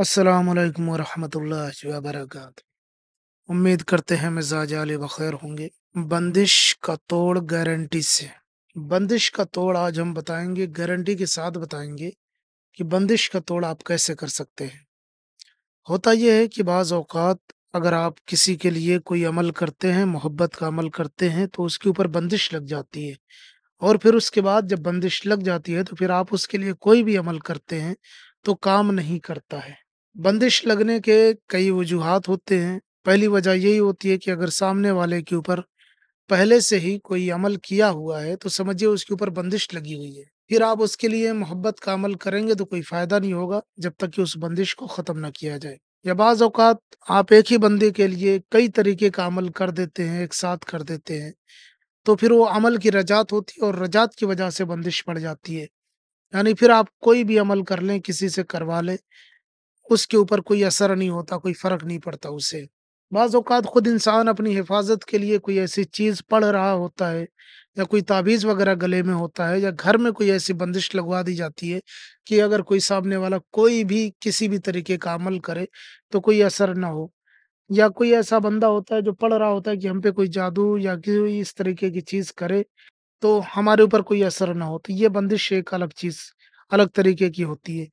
अस्सलामुअलैकुम वरहमतुल्लाहि वबरकातुहू। उम्मीद करते हैं मिजाज आले बखैर होंगे। बंदिश का तोड़ गारंटी से। बंदिश का तोड़ आज हम बताएंगे, गारंटी के साथ बताएंगे कि बंदिश का तोड़ आप कैसे कर सकते हैं। होता यह है कि बाज़ औक़ात अगर आप किसी के लिए कोई अमल करते हैं, मोहब्बत का अमल करते हैं, तो उसके ऊपर बंदिश लग जाती है। और फिर उसके बाद जब बंदिश लग जाती है तो फिर आप उसके लिए कोई भी अमल करते हैं तो काम नहीं करता है। बंदिश लगने के कई वजूहात होते हैं। पहली वजह यही होती है कि अगर सामने वाले के ऊपर पहले से ही कोई अमल किया हुआ है तो समझिए उसके ऊपर बंदिश लगी हुई है। फिर आप उसके लिए मोहब्बत का अमल करेंगे तो कोई फ़ायदा नहीं होगा जब तक कि उस बंदिश को ख़त्म ना किया जाए। या बाज़ औक़ात आप एक ही बंदे के लिए कई तरीके का अमल कर देते हैं, एक साथ कर देते हैं, तो फिर वो अमल की रजात होती है और रजात की वजह से बंदिश पड़ जाती है। यानी फिर आप कोई भी अमल कर लें, किसी से करवा लें, उसके ऊपर कोई असर नहीं होता, कोई फ़र्क नहीं पड़ता उससे। बाज़ औक़ात खुद इंसान अपनी हिफ़ाज़त के लिए कोई ऐसी चीज़ पढ़ रहा होता है या कोई ताबीज़ वग़ैरह गले में होता है या घर में कोई ऐसी बंदिश लगवा दी जाती है कि अगर कोई सामने वाला कोई भी किसी भी तरीके का अमल करे, तो कोई असर ना हो। या कोई ऐसा बंदा होता है जो पढ़ रहा होता है कि हम पे कोई जादू या कोई इस तरीके की चीज़ करे तो हमारे ऊपर कोई असर ना हो, तो ये बंदिश एक अलग चीज़ अलग तरीके की होती है।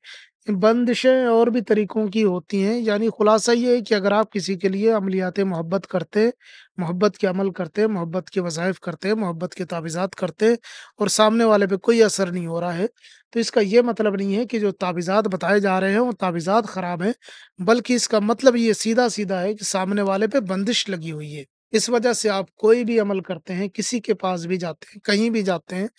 बंदिशें और भी तरीकों की होती हैं, यानी खुलासा ये है कि अगर आप किसी के लिए अमलियात मोहब्बत करते हैं, मोहब्बत के अमल करते हैं, मोहब्बत के वज़ाइफ़ करते हैं, मोहब्बत के तावीज़ात करते हैं और सामने वाले पे कोई असर नहीं हो रहा है, तो इसका ये मतलब नहीं है कि जो तावीज़ात बताए जा रहे हैं, वो तावीज़ात ख़राब हैं, बल्कि इसका मतलब ये सीधा-सीधा है कि सामने वाले पे बंदिश लगी हुई है। इस वजह से आप कोई भी अमल करते हैं, किसी के पास भी जाते हैं, कहीं भी जाते हैं,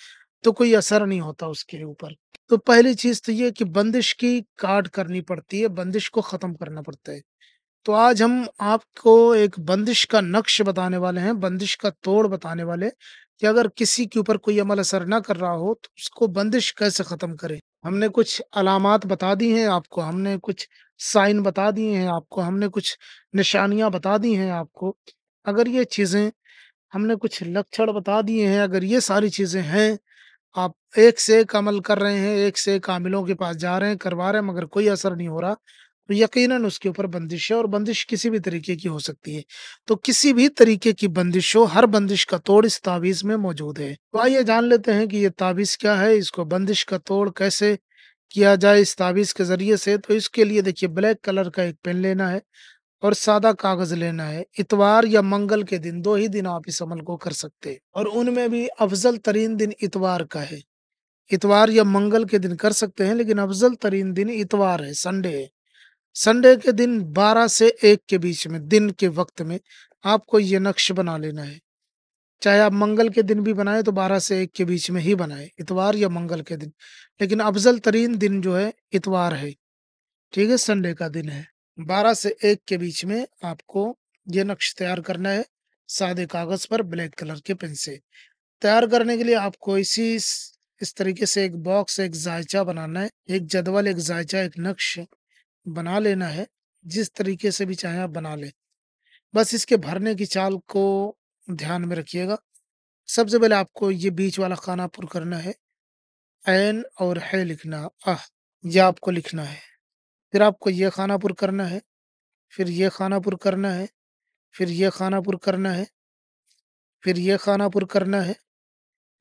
तो कोई असर नहीं होता उसके ऊपर। तो पहली चीज़ तो ये कि बंदिश की काट करनी पड़ती है, बंदिश को ख़त्म करना पड़ता है। तो आज हम आपको एक बंदिश का नक्श बताने वाले हैं, बंदिश का तोड़ बताने वाले कि अगर किसी के ऊपर कोई अमल असर ना कर रहा हो, तो उसको बंदिश कैसे ख़त्म करें। हमने कुछ अलामात बता दी हैं आपको, हमने कुछ साइन बता दिए हैं आपको, हमने कुछ निशानियाँ बता दी हैं आपको। अगर ये चीज़ें हमने कुछ लक्षण बता दिए हैं, अगर ये सारी चीज़ें हैं, आप एक से एक अमल कर रहे हैं, एक से एक आमिलों के पास जा रहे हैं, करवा रहे हैं, मगर कोई असर नहीं हो रहा, तो यकीनन उसके ऊपर बंदिश है और बंदिश किसी भी तरीके की हो सकती है। तो किसी भी तरीके की बंदिश हो, हर बंदिश का तोड़ इस तावीज़ में मौजूद है। तो आइए जान लेते हैं कि ये तावीज़ क्या है, इसको बंदिश का तोड़ कैसे किया जाए इस तावीज़ के ज़रिए से। तो इसके लिए देखिए ब्लैक कलर का एक पेन लेना है और सादा कागज़ लेना है। इतवार या मंगल के दिन 2 ही दिन आप इस अमल को कर सकते हैं और उनमें भी अफ़ज़ल तरीन दिन इतवार का है। इतवार या मंगल के दिन कर सकते हैं लेकिन अफ़ज़ल तरीन दिन इतवार है, संडे है। संडे के दिन 12 से 1 के बीच में, दिन के वक़्त में आपको ये नक्श बना लेना है। चाहे आप मंगल के दिन भी बनाएँ तो 12 से 1 के बीच में ही बनाएँ, इतवार या मंगल के दिन। लेकिन अफ़ज़ल तरीन दिन जो है इतवार है, ठीक है? संडे का दिन है। 12 से 1 के बीच में आपको ये नक्श तैयार करना है, सादे कागज़ पर ब्लैक कलर के पेन से। तैयार करने के लिए आपको इस तरीके से एक बॉक्स, एक ज़ायचा बनाना है, एक जदवल, एक ज़ायचा, एक नक्श बना लेना है, जिस तरीके से भी चाहें आप बना लें। बस इसके भरने की चाल को ध्यान में रखिएगा। सबसे पहले आपको ये बीच वाला खाना पुर करना है, ऐन और है लिखना, ये आपको लिखना है। फिर आपको ये खाना पुर करना है, फिर ये खाना पुर करना है, फिर ये खाना पुर करना है, फिर ये खाना पुर करना है,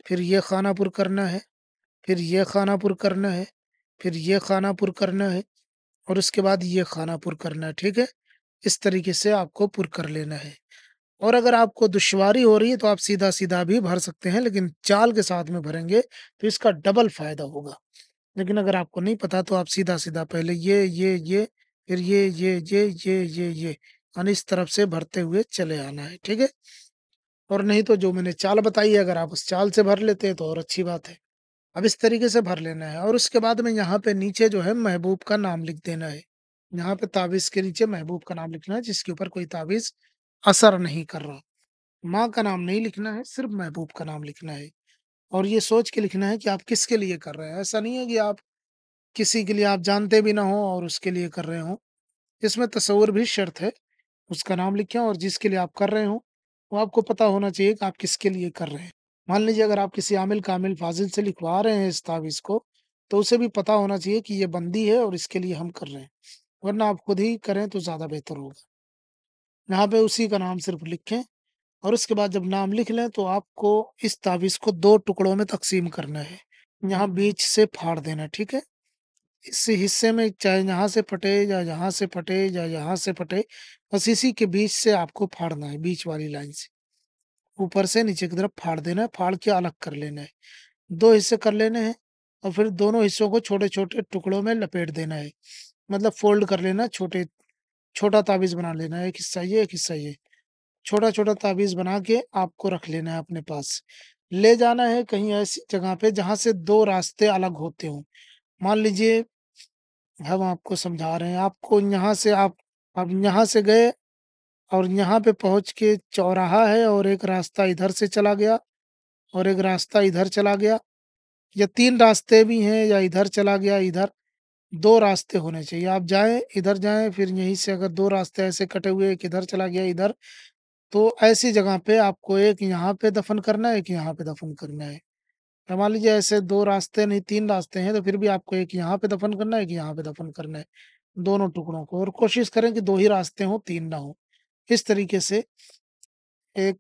फिर ये खाना पुर करना है, फिर ये खाना पुर करना है, फिर ये खाना पुर करना है और उसके बाद ये खाना पुर करना है, ठीक है? इस तरीके से आपको पुर कर लेना है। और अगर आपको दुश्वारी हो रही है तो आप सीधा-सीधा भी भर सकते हैं, लेकिन चाल के साथ में भरेंगे तो इसका डबल फ़ायदा होगा। लेकिन अगर आपको नहीं पता तो आप सीधा-सीधा पहले ये, फिर ये, यानी इस तरफ से भरते हुए चले आना है, ठीक है? और नहीं तो जो मैंने चाल बताई है अगर आप उस चाल से भर लेते हैं तो और अच्छी बात है। अब इस तरीके से भर लेना है और उसके बाद में यहाँ पे नीचे जो है महबूब का नाम लिख देना है। यहाँ पे ताबीज़ के नीचे महबूब का नाम लिखना है जिसके ऊपर कोई ताबीज़ असर नहीं कर रहा। माँ का नाम नहीं लिखना है, सिर्फ़ महबूब का नाम लिखना है और ये सोच के लिखना है कि आप किसके लिए कर रहे हैं। ऐसा नहीं है कि आप किसी के लिए आप जानते भी ना हो और उसके लिए कर रहे हों। इसमें तसव्वुर भी शर्त है। उसका नाम लिखें और जिसके लिए आप कर रहे हों, वो आपको पता होना चाहिए कि आप किसके लिए कर रहे हैं। मान लीजिए अगर आप किसी आमिल कामिल फ़ाज़िल से लिखवा रहे हैं इस तावीज़ को, तो उसे भी पता होना चाहिए कि ये बंदी है और इसके लिए हम कर रहे हैं। वरना आप खुद ही करें तो ज़्यादा बेहतर होगा। यहाँ पे उसी का नाम सिर्फ़ लिखें और उसके बाद जब नाम लिख लें तो आपको इस ताबीज़ को 2 टुकड़ों में तक़सीम करना है। यहाँ बीच से फाड़ देना है, ठीक है? इस हिस्से में चाहे यहाँ से फटे या यहाँ से फटे या यहाँ से फटे, बस इसी के बीच से आपको फाड़ना है, बीच वाली लाइन से। ऊपर से नीचे की तरफ फाड़ देना है, फाड़ के अलग कर लेना है। 2 हिस्से कर लेने हैं और फिर दोनों हिस्सों को छोटे-छोटे टुकड़ों में लपेट देना है। मतलब फ़ोल्ड कर लेना है, छोटा ताबीज़ बना लेना है, एक हिस्सा ये, एक हिस्सा ये। छोटा-छोटा ताबीज़ बना के आपको रख लेना है अपने पास। ले जाना है कहीं ऐसी जगह पे जहाँ से 2 रास्ते अलग होते हों। मान लीजिए हम आपको समझा रहे हैं, आपको यहाँ से आप यहाँ से गए और यहाँ पे पहुँच के चौराहा है और एक रास्ता इधर से चला गया और एक रास्ता इधर चला गया या 3 रास्ते भी हैं या इधर चला गया इधर, 2 रास्ते होने चाहिए। आप जाएँ, इधर जाएँ, फिर यहीं से अगर 2 रास्ते ऐसे कटे हुए, एक इधर चला गया इधर, तो ऐसी जगह पे आपको एक यहाँ पे दफ़न करना है, एक यहाँ पे दफ़न करना है। या मान लीजिए ऐसे 2 रास्ते नहीं 3 रास्ते हैं, तो फिर भी आपको एक यहाँ पे दफ़न करना है, एक यहाँ पे दफ़न करना है, दोनों टुकड़ों को और कोशिश करें कि 2 ही रास्ते हों, 3 ना हों। इस तरीके से एक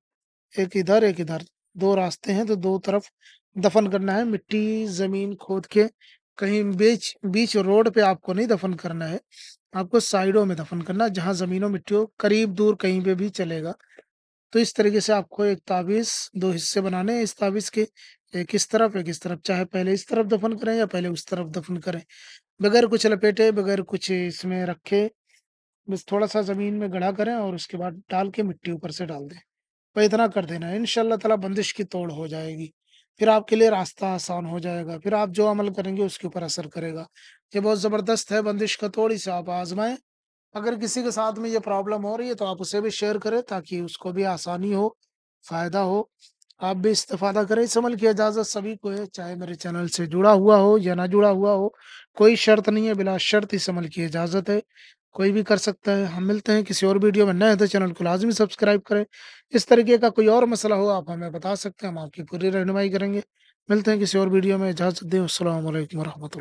एक इधर, एक इधर, 2 रास्ते हैं तो 2 तरफ दफ़न करना है, मिट्टी ज़मीन खोद के कहीं बीच बीच रोड पे आपको नहीं दफ़न करना है, आपको साइडों में दफ़न करना है, जहाँ ज़मीन और मिट्टी हो, करीब दूर कहीं पे भी चलेगा। तो इस तरीके से आपको एक ताबीज़ 2 हिस्से बनाने हैं इस ताबीज़ के, एक इस तरफ, चाहे पहले इस तरफ दफ़न करें या पहले उस तरफ दफ़न करें। बगैर कुछ लपेटे, बगैर कुछ इसमें रखे, बस थोड़ा-सा ज़मीन में गड्ढा करें और उसके बाद डाल के मिट्टी ऊपर से डाल दें। तो इतना कर देना है, इंशाअल्लाह ताला बंदिश की तोड़ हो जाएगी। फिर आपके लिए रास्ता आसान हो जाएगा, फिर आप जो अमल करेंगे उसके ऊपर असर करेगा। ये बहुत ज़बरदस्त है बंदिश का तोड़, इसे आप आज़माएँ। अगर किसी के साथ में ये प्रॉब्लम हो रही है तो आप उसे भी शेयर करें ताकि उसको भी आसानी हो, फ़ायदा हो, आप भी इस्तिफ़ादा करें। इस अमल की इजाज़त सभी को है, चाहे मेरे चैनल से जुड़ा हुआ हो या ना जुड़ा हुआ हो, कोई शर्त नहीं है, बिला शर्त इस अमल की इजाज़त है, कोई भी कर सकता है। हम मिलते हैं किसी और वीडियो में, नए हैं तो चैनल को लाज़मी सब्सक्राइब करें। इस तरीके का कोई और मसला हो आप हमें बता सकते हैं, हम आपकी पूरी रहनुमाई करेंगे। मिलते हैं किसी और वीडियो में, इजाज़त दें। अस्सलाम वालेकुम व रहमतुल्लाह।